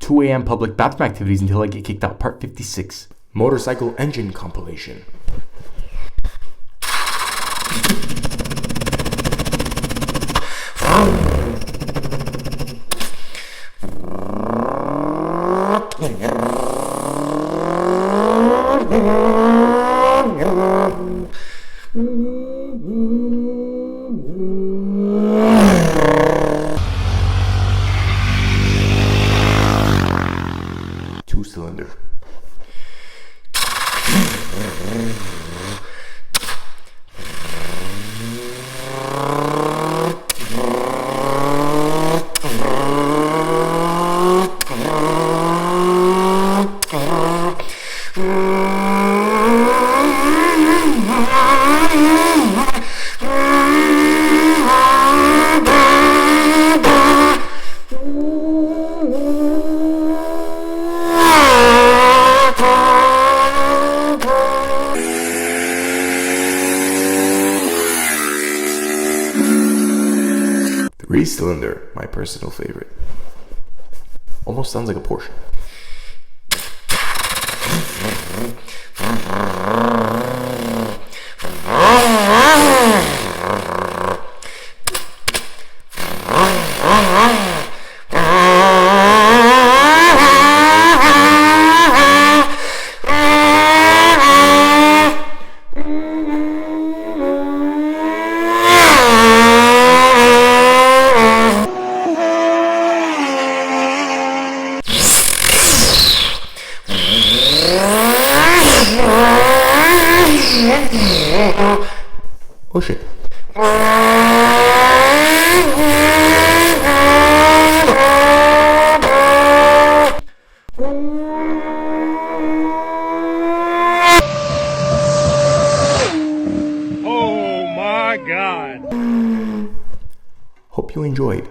2 a.m. public bathroom activities until I get kicked out. Part 56. Motorcycle engine compilation. Two-cylinder. Three-cylinder, my personal favorite. Almost sounds like a Porsche. Oh shit. Oh my God. Hope you enjoyed.